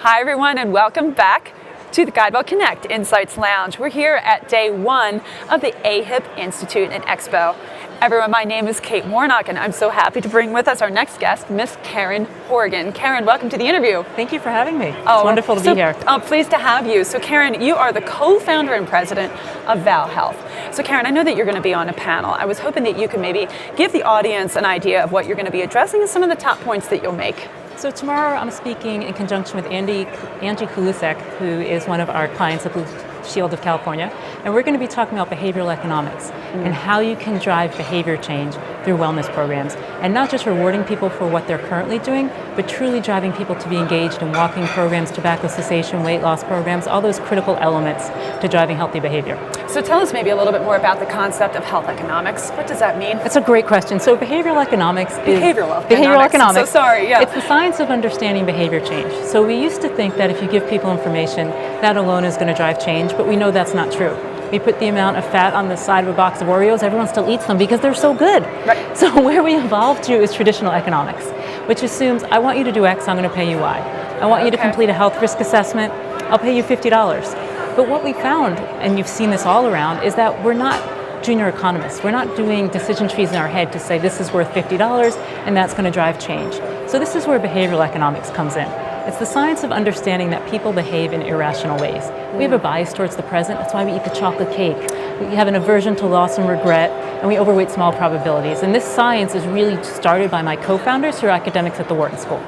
Hi everyone, and welcome back to the GuideWell Connect Insights Lounge. We're here at day one of the AHIP Institute and Expo. Everyone, my name is Kate Warnock, and I'm so happy to bring with us our next guest, Miss Karen Horgan. Karen, welcome to the interview. Thank you for having me. It's wonderful to be here. Pleased to have you. So Karen, you are the co-founder and president of VAL Health. So Karen, I know that you're going to be on a panel. I was hoping that you could maybe give the audience an idea of what you're going to be addressing and some of the top points that you'll make. So tomorrow I'm speaking in conjunction with Angie Kulisek, who is one of our clients at Blue Shield of California, and we're going to be talking about behavioral economics and how you can drive behavior change through wellness programs, and not just rewarding people for what they're currently doing, but truly driving people to be engaged in walking programs, tobacco cessation, weight loss programs, all those critical elements to driving healthy behavior. So tell us maybe a little bit more about the concept of health economics. What does that mean? That's a great question. So behavioral economics is behavioral economics. I'm so sorry, yeah. It's the science of understanding behavior change. So we used to think that if you give people information, that alone is going to drive change, but we know that's not true. We put the amount of fat on the side of a box of Oreos, everyone still eats them because they're so good. Right. So where we evolved to is traditional economics, which assumes I want you to do X, I'm going to pay you Y. I want you to complete a health risk assessment, I'll pay you $50. But what we found, and you've seen this all around, is that we're not junior economists. We're not doing decision trees in our head to say this is worth $50 and that's going to drive change. So this is where behavioral economics comes in. It's the science of understanding that people behave in irrational ways. We have a bias towards the present. That's why we eat the chocolate cake. We have an aversion to loss and regret, and we overweight small probabilities. And this science is really started by my co-founders who are academics at the Wharton School.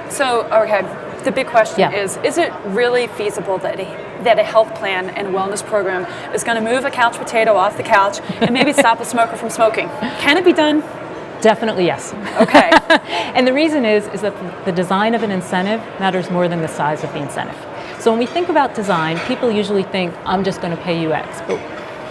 So, okay, the big question is it really feasible that a health plan and wellness program is going to move a couch potato off the couch and maybe stop a smoker from smoking? Can it be done? Definitely yes. Okay. And the reason is that the design of an incentive matters more than the size of the incentive. So when we think about design, people usually think, I'm just going to pay you X. But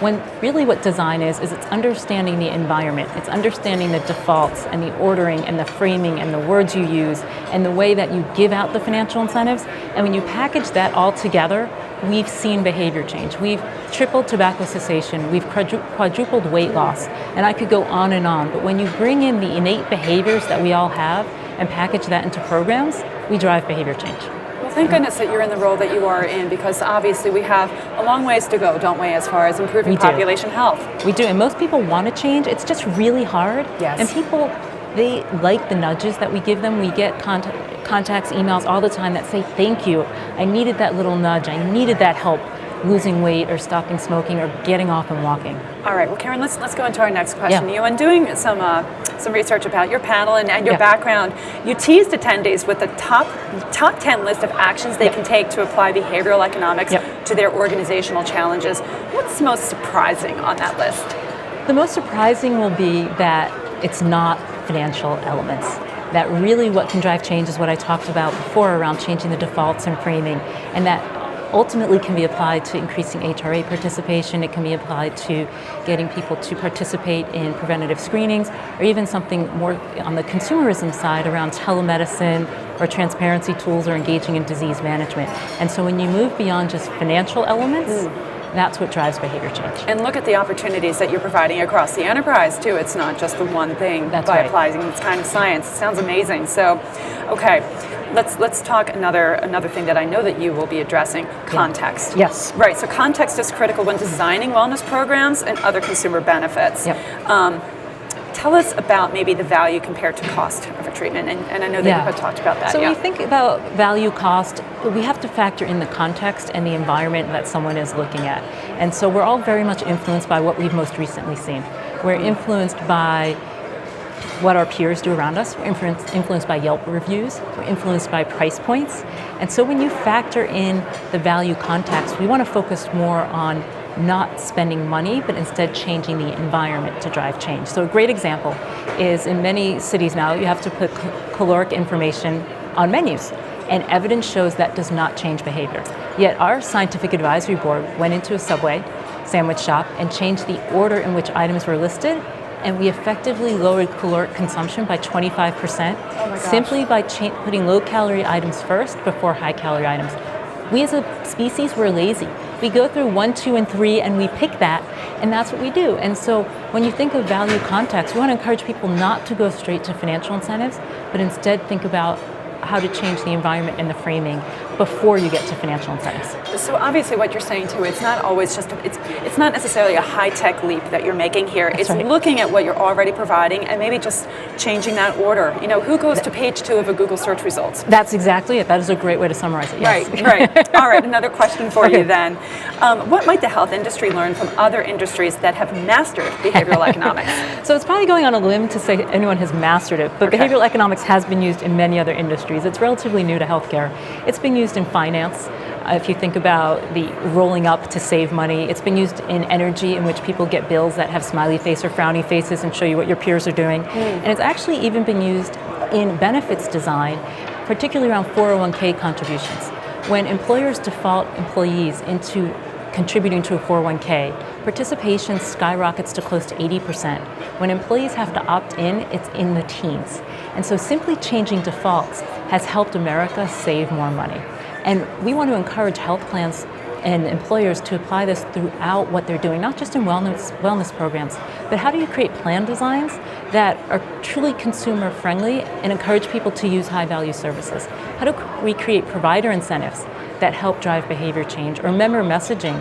when really what design is it's understanding the environment. It's understanding the defaults and the ordering and the framing and the words you use and the way that you give out the financial incentives. And when you package that all together, we've seen behavior change. We've tripled tobacco cessation, we've quadrupled weight loss, and I could go on and on. But when you bring in the innate behaviors that we all have and package that into programs, we drive behavior change. Well, thank goodness that you're in the role that you are in, because obviously we have a long ways to go, don't we, as far as improving population health? We do, and most people want to change. It's just really hard. Yes. And people, they like the nudges that we give them. We get contacts, emails all the time that say, thank you, I needed that little nudge, I needed that help losing weight or stopping smoking or getting off and walking. All right, well Karen, let's go into our next question. Yeah. You, in doing some research about your panel and your background, you teased attendees with the top 10 list of actions they can take to apply behavioral economics to their organizational challenges. What's most surprising on that list? The most surprising will be that it's not financial elements. That really what can drive change is what I talked about before around changing the defaults and framing, and that ultimately can be applied to increasing HRA participation. It can be applied to getting people to participate in preventative screenings, or even something more on the consumerism side around telemedicine or transparency tools or engaging in disease management. And so when you move beyond just financial elements, that's what drives behavior change. And look at the opportunities that you're providing across the enterprise too. It's not just the one thing by applying this kind of science. It sounds amazing. So, okay, let's talk another thing that I know that you will be addressing, context. Yes. Right, so context is critical when designing wellness programs and other consumer benefits. Tell us about maybe the value compared to cost of a treatment, and I know that you had talked about that. So when we think about value cost, we have to factor in the context and the environment that someone is looking at. And so we're all very much influenced by what we've most recently seen. We're influenced by what our peers do around us. We're influenced by Yelp reviews. We're influenced by price points. And so when you factor in the value context, we want to focus more on not spending money, but instead changing the environment to drive change. So a great example is in many cities now, you have to put caloric information on menus, and evidence shows that does not change behavior. Yet our scientific advisory board went into a Subway sandwich shop and changed the order in which items were listed, and we effectively lowered caloric consumption by 25% simply by putting low-calorie items first before high-calorie items. We as a species, we're lazy. We go through 1, 2, and 3, and we pick that, and that's what we do. And so when you think of value context, we want to encourage people not to go straight to financial incentives, but instead think about how to change the environment and the framing, before you get to financial incentives. So obviously what you're saying too, it's not always just, it's not necessarily a high-tech leap that you're making here. That's it's right. looking at what you're already providing and maybe just changing that order. You know, who goes to page 2 of a Google search results? That's exactly it. That is a great way to summarize it. Yes. Right. All right, another question for Okay. you then. What might the health industry learn from other industries that have mastered behavioral economics? So it's probably going on a limb to say anyone has mastered it, but Okay. behavioral economics has been used in many other industries. It's relatively new to healthcare. It's been used in finance. If you think about the rolling up to save money, it's been used in energy, in which people get bills that have smiley face or frowny faces and show you what your peers are doing. And it's actually even been used in benefits design, particularly around 401k contributions. When employers default employees into contributing to a 401k, participation skyrockets to close to 80%. When employees have to opt in, it's in the teens. And so simply changing defaults has helped America save more money. And we want to encourage health plans and employers to apply this throughout what they're doing, not just in wellness programs, but how do you create plan designs that are truly consumer friendly and encourage people to use high value services? How do we create provider incentives that help drive behavior change, or member messaging,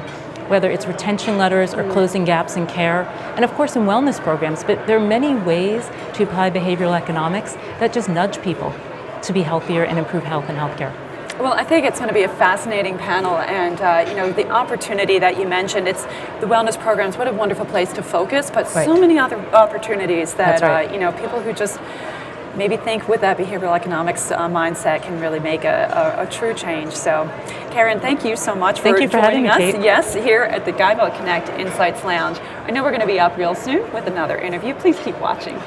whether it's retention letters or closing gaps in care, and of course in wellness programs, but there are many ways to apply behavioral economics that just nudge people to be healthier and improve health in healthcare. Well, I think it's going to be a fascinating panel, and you know, the opportunity that you mentioned, it's the wellness programs, what a wonderful place to focus, but Right. so many other opportunities that, That's right. you know, people who just maybe think with that behavioral economics mindset can really make a true change. So, Karen, thank you so much Thank for you for joining having me, us. Kate. Yes, here at the VAL Connect Insights Lounge. I know we're going to be up real soon with another interview. Please keep watching.